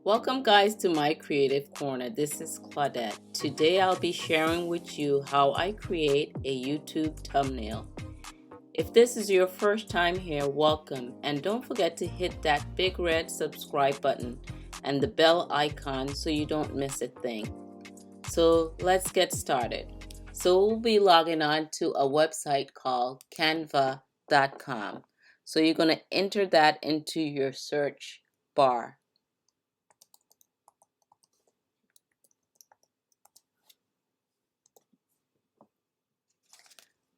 Welcome guys to my creative corner. This is Claudette. Today I'll be sharing with you how I create a YouTube thumbnail. If this is your first time here, welcome, and don't forget to hit that big red subscribe button and the bell icon so you don't miss a thing. So let's get started. So we'll be logging on to a website called Canva.com. So you're going to enter that into your search bar.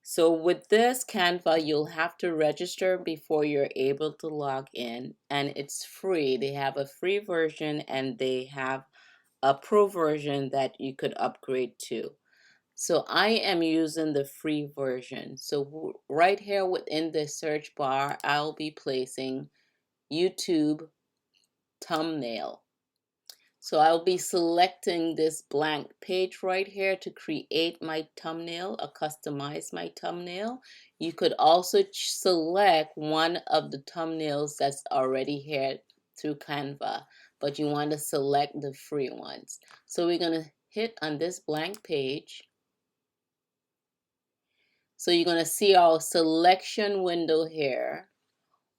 So with this Canva, you'll have to register before you're able to log in, and it's free. They have a free version and they have a pro version that you could upgrade to. So I am using the free version. So right here within the search bar, I'll be placing YouTube thumbnail. So I'll be selecting this blank page right here to create my thumbnail or customize my thumbnail. You could also select one of the thumbnails that's already here through Canva, but you want to select the free ones. So we're going to hit on this blank page. So you're going to see our selection window here.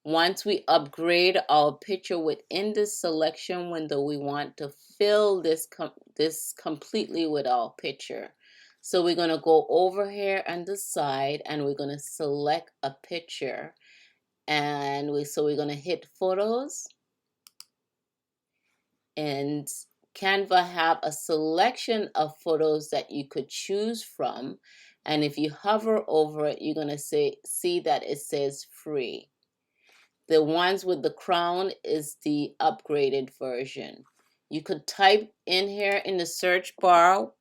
Once we upgrade our picture within this selection window, we want to fill this completely with our picture. So we're going to go over here on the side and we're going to select a picture. And we're going to hit photos. And Canva have a selection of photos that you could choose from. And if you hover over it, you're going to see that it says free. The ones with the crown is the upgraded version. You could type in here in the search bar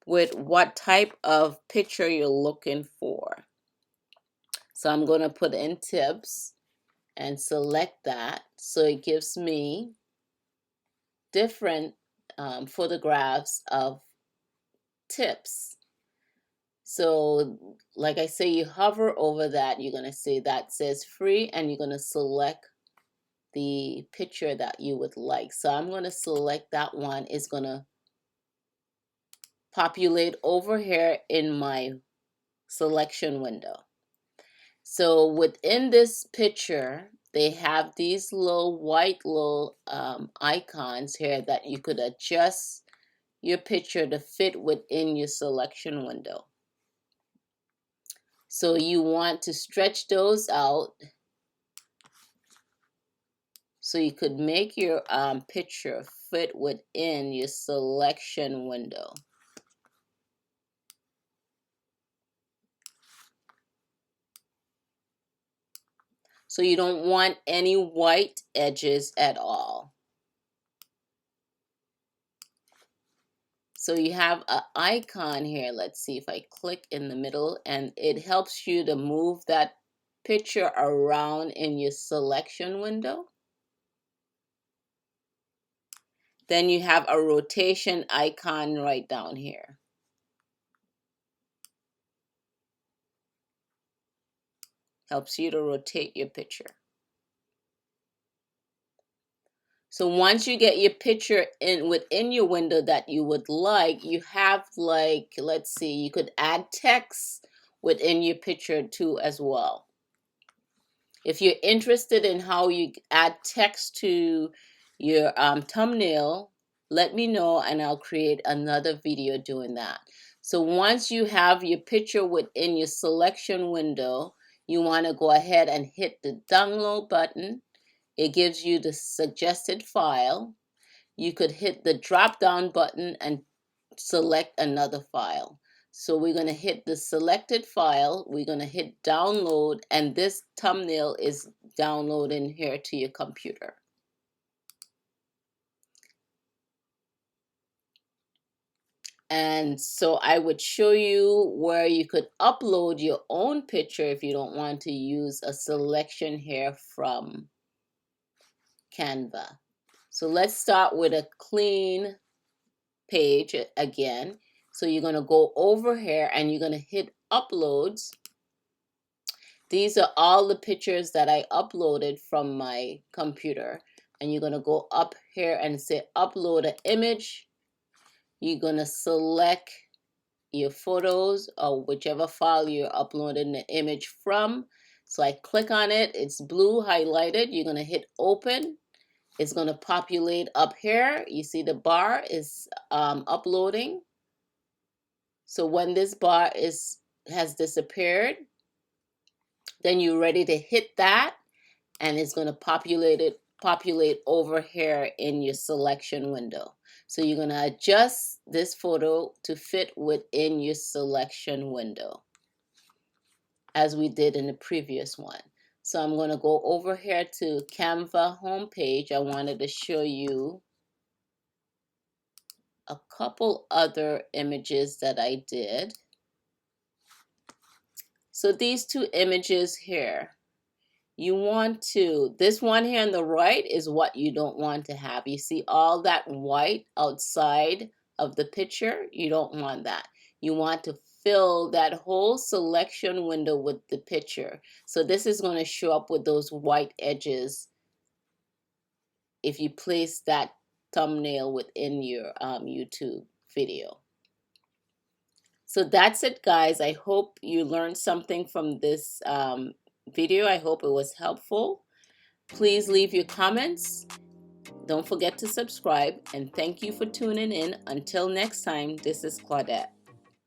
with what type of picture you're looking for. So I'm going to put in tips and select that. So it gives me different photographs of tips. So like I say, you hover over that, you're going to see that says free, and you're going to select the picture that you would like. So I'm going to select that one. It's going to populate over here in my selection window. So within this picture, they have these white icons here that you could adjust your picture to fit within your selection window. So you want to stretch those out so you could make your picture fit within your selection window. So you don't want any white edges at all. So you have an icon here. Let's see if I click in the middle, and it helps you to move that picture around in your selection window. Then you have a rotation icon right down here. Helps you to rotate your picture. So once you get your picture within your window that you would like, you have let's see, you could add text within your picture too as well. If you're interested in how you add text to your thumbnail, let me know and I'll create another video doing that. So once you have your picture within your selection window, you want to go ahead and hit the download button. It gives you the suggested file. You could hit the drop down button and select another file. So we're going to hit the selected file, we're going to hit download, and this thumbnail is downloading here to your computer. And so I would show you where you could upload your own picture if you don't want to use a selection here from Canva. So let's start with a clean page again. So you're going to go over here and you're going to hit uploads. These are all the pictures that I uploaded from my computer. and you're going to go up here and say upload an image. You're going to select your photos or whichever file you're uploading the image from. So I click on it, it's blue highlighted. You're going to hit open. It's going to populate up here. You see the bar is uploading. So when this bar has disappeared, then you're ready to hit that, and it's going to populate over here in your selection window. So you're going to adjust this photo to fit within your selection window, as we did in the previous one. So I'm going to go over here to Canva homepage. I wanted to show you a couple other images that I did. So these two images here, you want to, this one here on the right is what you don't want to have. You see all that white outside of the picture? You don't want that. You want to fill that whole selection window with the picture. So this is going to show up with those white edges if you place that thumbnail within your YouTube video. So that's it, guys. I hope you learned something from this video. I hope it was helpful. Please leave your comments. Don't forget to subscribe, and thank you for tuning in. Until next time, this is Claudette.